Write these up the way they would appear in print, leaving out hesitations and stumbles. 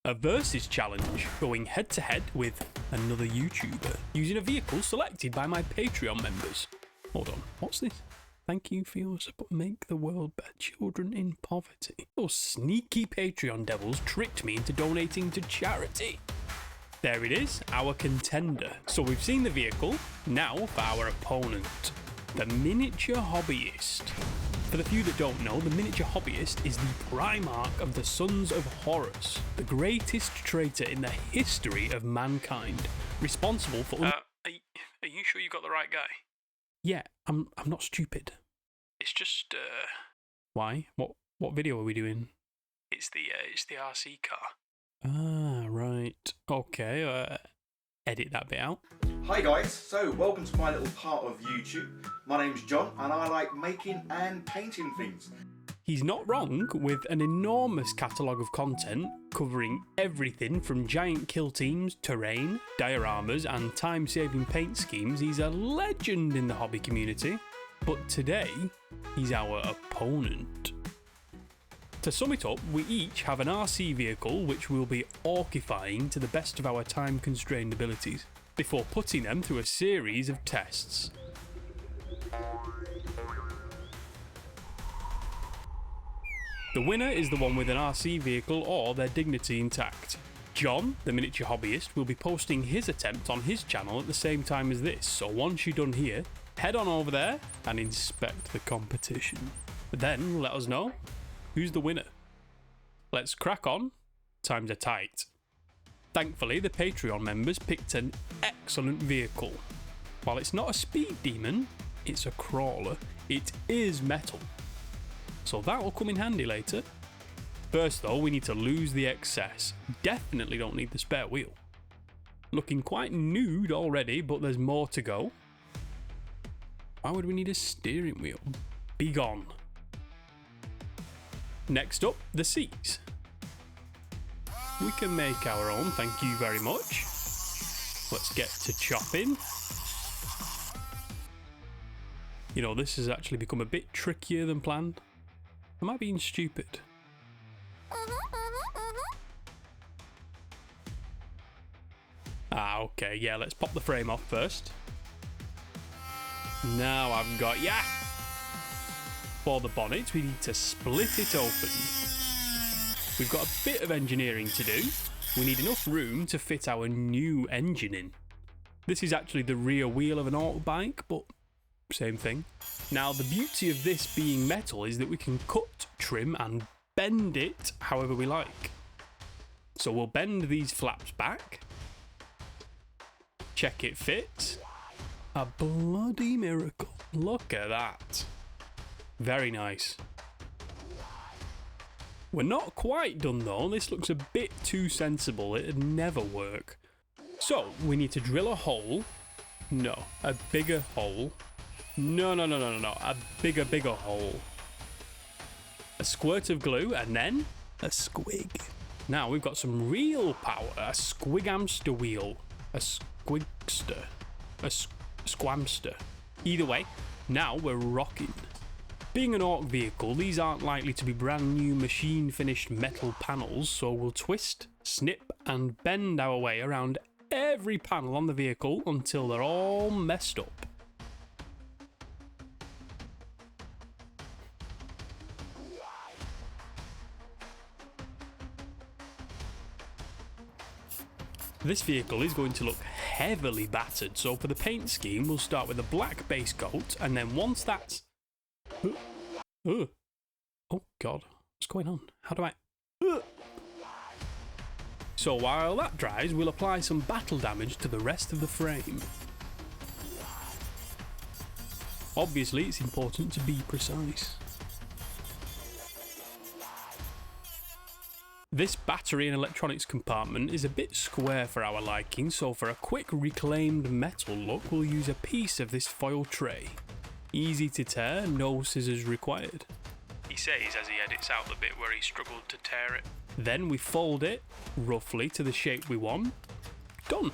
A versus challenge, going head to head with another YouTuber, using a vehicle selected by my Patreon members. Hold on, what's this? Thank you for your support. Make the world better. Children in poverty. Those sneaky Patreon devils tricked me into donating to charity. There it is, our contender. So we've seen the vehicle, now for our opponent, the Miniature Hobbyist. For the few that don't know, the Miniature Hobbyist is the Primarch of the Sons of Horus, the greatest traitor in the history of mankind, responsible for... Are you sure you got the right guy? Yeah, I'm not stupid. It's just, Why? What video are we doing? It's the RC car. Ah, right. Okay, edit that bit out. Hi guys, so welcome to my little part of YouTube. My name's John and I like making and painting things. He's not wrong. With an enormous catalogue of content covering everything from giant kill teams, terrain, dioramas and time-saving paint schemes, he's a legend in the hobby community. But today, he's our opponent. To sum it up, we each have an RC vehicle which we'll be orkifying to the best of our time-constrained abilities, before putting them through a series of tests. The winner is the one with an RC vehicle or their dignity intact. John, the Miniature Hobbyist, will be posting his attempt on his channel at the same time as this, so once you're done here, head on over there and inspect the competition. Then let us know who's the winner. Let's crack on, times are tight. Thankfully, the Patreon members picked an excellent vehicle. While it's not a speed demon, it's a crawler. It is metal, so that will come in handy later. First though, we need to lose the excess. Definitely don't need the spare wheel. Looking quite nude already, but there's more to go. Why would we need a steering wheel? Be gone. Next up, the seats. We can make our own, thank you very much. Let's get to chopping. You know, this has actually become a bit trickier than planned. Am I being stupid? Ah, okay, yeah, let's pop the frame off first. Now I've got, yeah! For the bonnet, we need to split it open. We've got a bit of engineering to do. We need enough room to fit our new engine in. This is actually the rear wheel of an Ork bike, but same thing. Now, the beauty of this being metal is that we can cut, trim and bend it however we like. So we'll bend these flaps back. Check it fits. A bloody miracle. Look at that. Very nice. We're not quite done though, this looks a bit too sensible, it'd never work. So, we need to drill a hole. No, a bigger hole. No, a bigger hole. A squirt of glue and then a squig. Now we've got some real power, a Squamster Wheel. A squigster. A Squamster. Either way, now we're rocking. Being an Ork vehicle, these aren't likely to be brand new machine finished metal panels, so we'll twist, snip and bend our way around every panel on the vehicle until they're all messed up. This vehicle is going to look heavily battered, so for the paint scheme we'll start with a black base coat, and then once that's... Oh god, what's going on? How do I... So while that dries, we'll apply some battle damage to the rest of the frame. Obviously, it's important to be precise. This battery and electronics compartment is a bit square for our liking, so for a quick reclaimed metal look, we'll use a piece of this foil tray. Easy to tear, no scissors required. He says as he edits out the bit where he struggled to tear it. Then we fold it, roughly, to the shape we want. Done.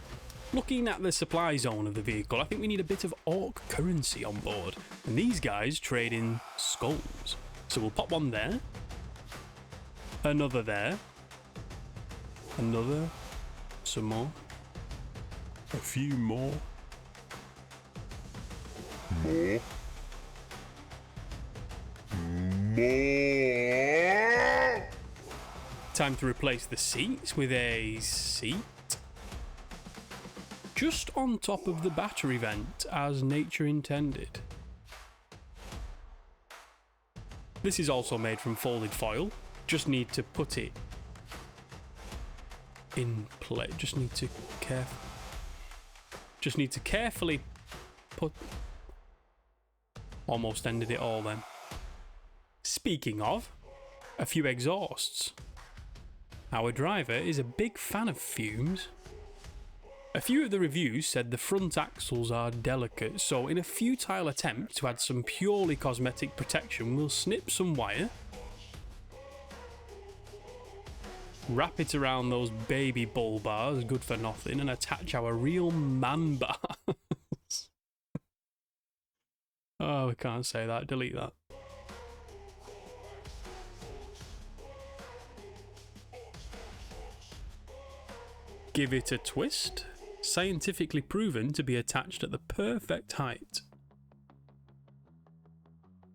Looking at the supply zone of the vehicle, I think we need a bit of Ork currency on board. And these guys trade in skulls. So we'll pop one there. Another there. Another. Some more. A few more. More. Time to replace the seats with a seat. Just on top of the battery vent, as nature intended. This is also made from folded foil. Just need to put it in place. Just need to carefully put... Almost ended it all then. Speaking of, a few exhausts. Our driver is a big fan of fumes. A few of the reviews said the front axles are delicate, so in a futile attempt to add some purely cosmetic protection, we'll snip some wire, wrap it around those baby bull bars, good for nothing, and attach our real man bars. Oh, we can't say that, delete that. Give it a twist. Scientifically proven to be attached at the perfect height.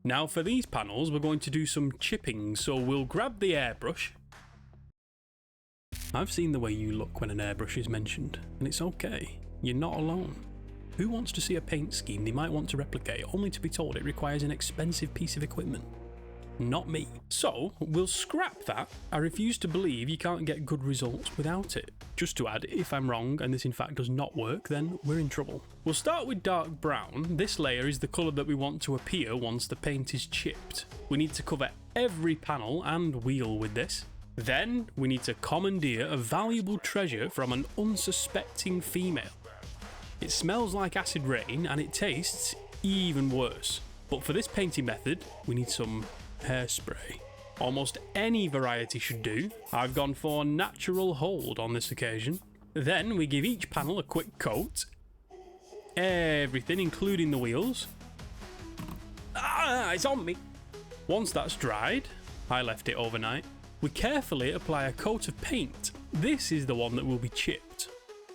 Now for these panels we're going to do some chipping, so we'll grab the airbrush. I've seen the way you look when an airbrush is mentioned, and it's okay, you're not alone. Who wants to see a paint scheme they might want to replicate only to be told it requires an expensive piece of equipment? Not me. So, we'll scrap that. I refuse to believe you can't get good results without it. Just to add, if I'm wrong and this in fact does not work, then we're in trouble. We'll start with dark brown. This layer is the colour that we want to appear once the paint is chipped. We need to cover every panel and wheel with this. Then, we need to commandeer a valuable treasure from an unsuspecting female. It smells like acid rain and it tastes even worse. But for this painting method, we need some hairspray. Almost any variety should do. I've gone for natural hold on this occasion. Then we give each panel a quick coat. Everything, including the wheels. Ah, it's on me! Once that's dried, I left it overnight, we carefully apply a coat of paint. This is the one that will be chipped.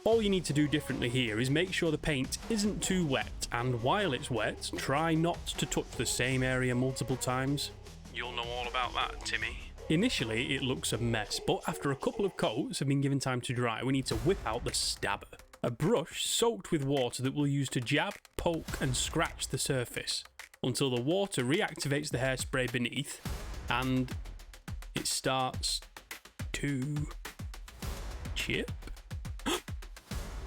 All you need to do differently here is make sure the paint isn't too wet, and while it's wet, try not to touch the same area multiple times. You'll know all about that, Timmy. Initially, it looks a mess, but after a couple of coats have been given time to dry, we need to whip out the stabber. A brush soaked with water that we'll use to jab, poke, and scratch the surface until the water reactivates the hairspray beneath and it starts to chip.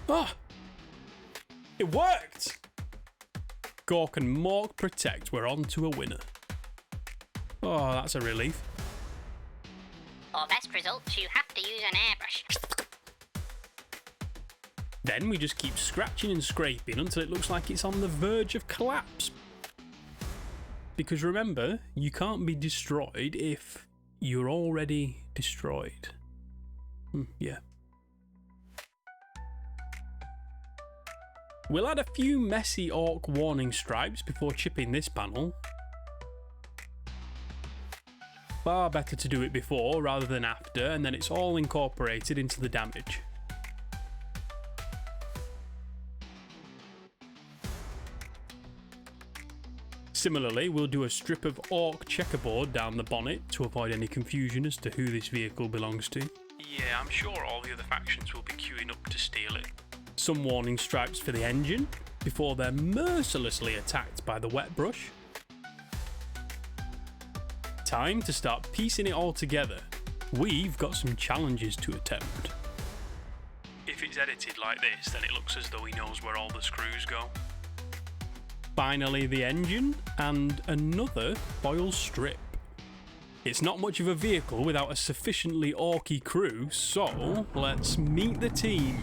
Ah! It worked! Gork and Mork Protect, we're on to a winner. Oh, that's a relief. For best results, you have to use an airbrush. Then we just keep scratching and scraping until it looks like it's on the verge of collapse. Because remember, you can't be destroyed if you're already destroyed. Yeah. We'll add a few messy orc warning stripes before chipping this panel. Far better to do it before rather than after, and then it's all incorporated into the damage. Similarly, we'll do a strip of orc checkerboard down the bonnet to avoid any confusion as to who this vehicle belongs to. Yeah, I'm sure all the other factions will be queuing up to steal it. Some warning stripes for the engine before they're mercilessly attacked by the wet brush. Time to start piecing it all together. We've got some challenges to attempt. If it's edited like this, then it looks as though he knows where all the screws go. Finally, the engine and another foil strip. It's not much of a vehicle without a sufficiently orky crew, so let's meet the team.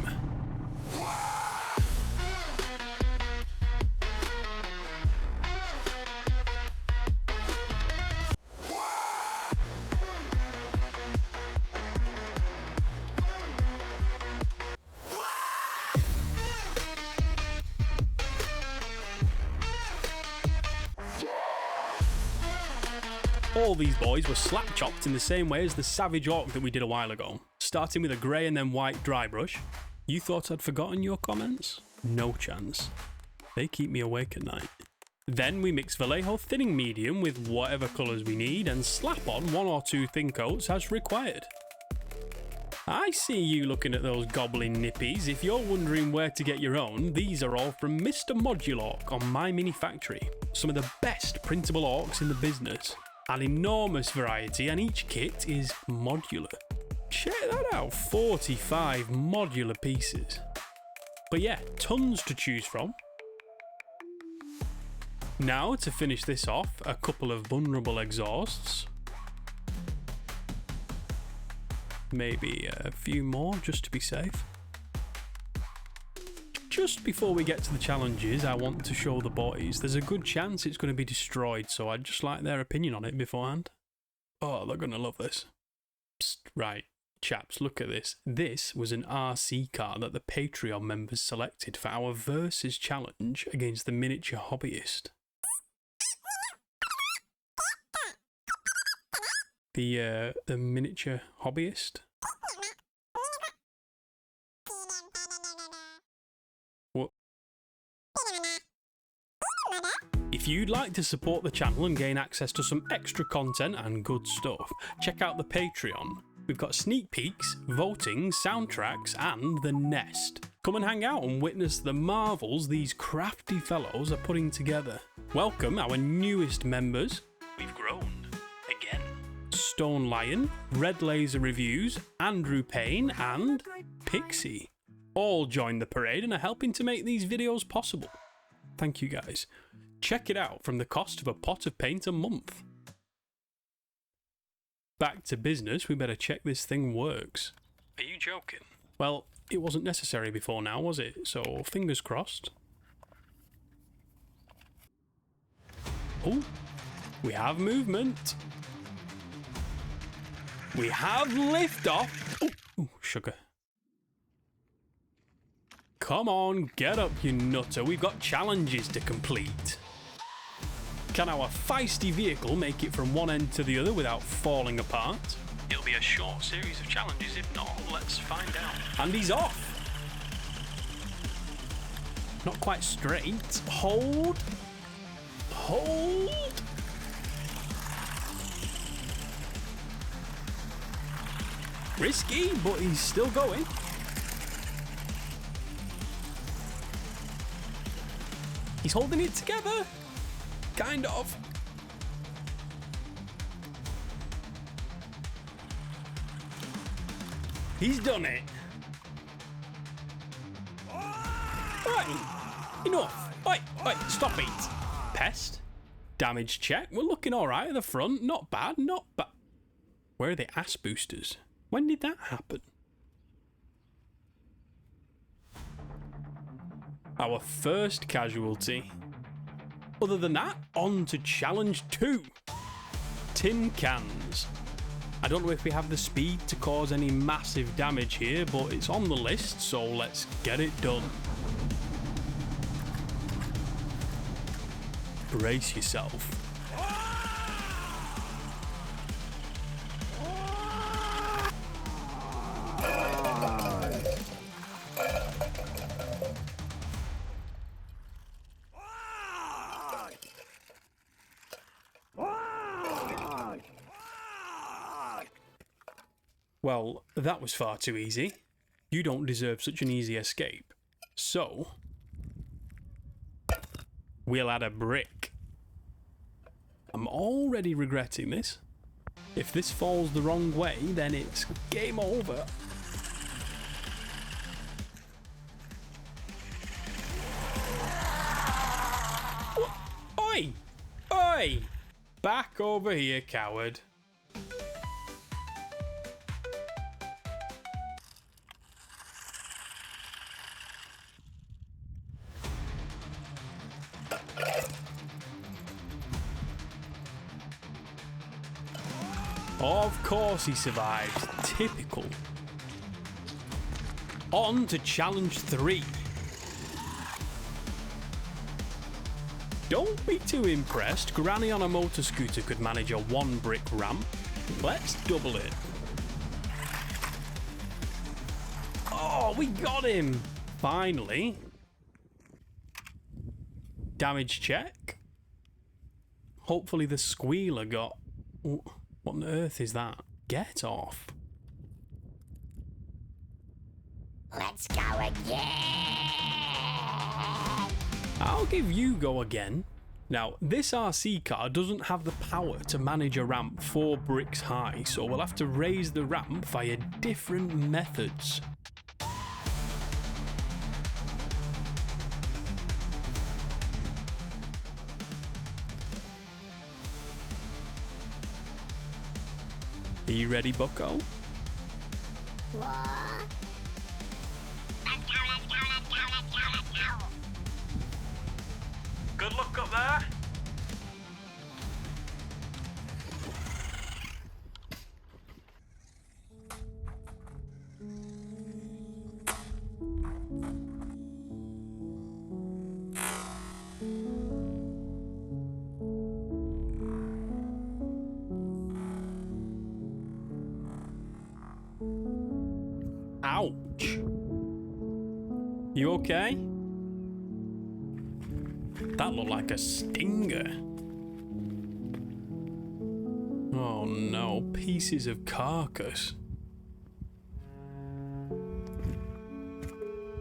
All these boys were slap chopped in the same way as the savage orc that we did a while ago. starting with a grey and then white dry brush. You thought I'd forgotten your comments? No chance. They keep me awake at night. Then we mix Vallejo thinning medium with whatever colours we need and slap on 1 or 2 thin coats as required. I see you looking at those goblin nippies. If you're wondering where to get your own, these are all from Mr. Modulork on My Mini Factory. Some of the best printable orks in the business. An enormous variety, and each kit is modular. Check that out, 45 modular pieces. But yeah, tons to choose from. Now, to finish this off, a couple of vulnerable exhausts. Maybe a few more, just to be safe. Just before we get to the challenges, I want to show the boys. There's a good chance it's going to be destroyed, so I'd just like their opinion on it beforehand. Oh, they're going to love this. Psst, right, chaps, look at this. This was an RC car that the Patreon members selected for our Versus challenge against the Miniature Hobbyist. The Miniature Hobbyist? What? If you'd like to support the channel and gain access to some extra content and good stuff, check out the Patreon. We've got sneak peeks, voting, soundtracks, and the nest. Come and hang out and witness the marvels these crafty fellows are putting together. Welcome our newest members. We've grown. Again. Stone Lion, Red Laser Reviews, Andrew Payne, and Pixie. All join the parade and are helping to make these videos possible. Thank you guys. Check it out from the cost of a pot of paint a month. Back to business, we better check this thing works. Are you joking? Well, it wasn't necessary before now, was it? So, fingers crossed. Oh, we have movement. We have liftoff. Oh, sugar. Come on, get up, you nutter. We've got challenges to complete. Can our feisty vehicle make it from one end to the other without falling apart? It'll be a short series of challenges. If not, let's find out. And he's off. Not quite straight. Hold. Hold. Risky, but he's still going. He's holding it together. Kind of. He's done it. Right. Enough. Oi, stop it. Pest. Damage check. We're looking alright at the front. Not bad, not bad. Where are the ass boosters? When did that happen? Our first casualty. Other than that, on to challenge 2. Tin cans. I don't know if we have the speed to cause any massive damage here, but it's on the list, so let's get it done. Brace yourself. Well, that was far too easy. You don't deserve such an easy escape. So, we'll add a brick. I'm already regretting this. If this falls the wrong way, then it's game over. Oi! Oi! Back over here, coward. Of course he survived. Typical. On to challenge 3. Don't be too impressed. Granny on a motor scooter could manage a 1 brick ramp. Let's double it. Oh, we got him! Finally. Damage check. Hopefully the squealer got... What on earth is that? Get off. Let's go again. I'll give you go again. Now, this RC car doesn't have the power to manage a ramp 4 bricks high, so we'll have to raise the ramp via different methods. Are you ready, bucko? What? Let's go, let's go, let's go, let's go, let's go. Good luck up there. Ouch. You okay? That looked like a stinger. Oh no, pieces of carcass.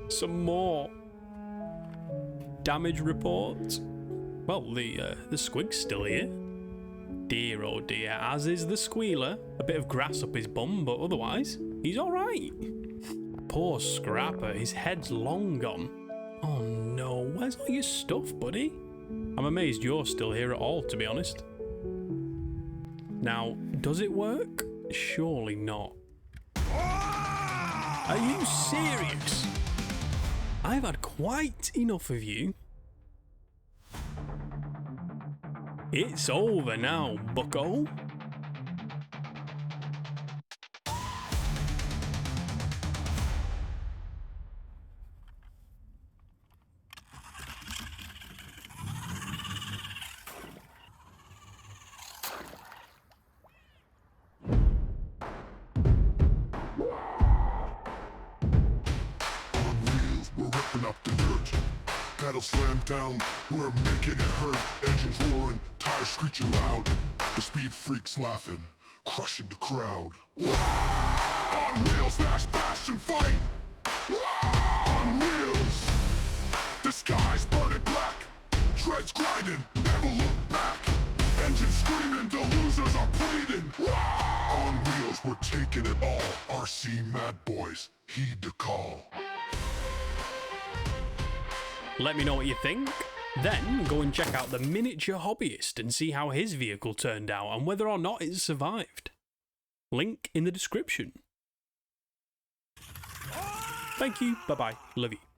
Some more damage reports. Well, the squig's still here. Dear oh dear, as is the squealer. A bit of grass up his bum, but otherwise, he's alright. Poor Scrapper, his head's long gone. Oh no, where's all your stuff, buddy? I'm amazed you're still here at all, to be honest. Now, does it work? Surely not. Are you serious? I've had quite enough of you. It's over now, bucko. Slam down, we're making it hurt. Engines roaring, tires screeching loud. The speed freaks laughing, crushing the crowd. On wheels, smash, bash, and fight. On wheels, the sky's burning black. Treads grinding, never look back. Engines screaming, the losers are pleading. On wheels, we're taking it all. RC mad boys, heed the call. Let me know what you think. Then go and check out the Miniature Hobbyist and see how his vehicle turned out and whether or not it survived. Link in the description. Thank you, bye bye, love you.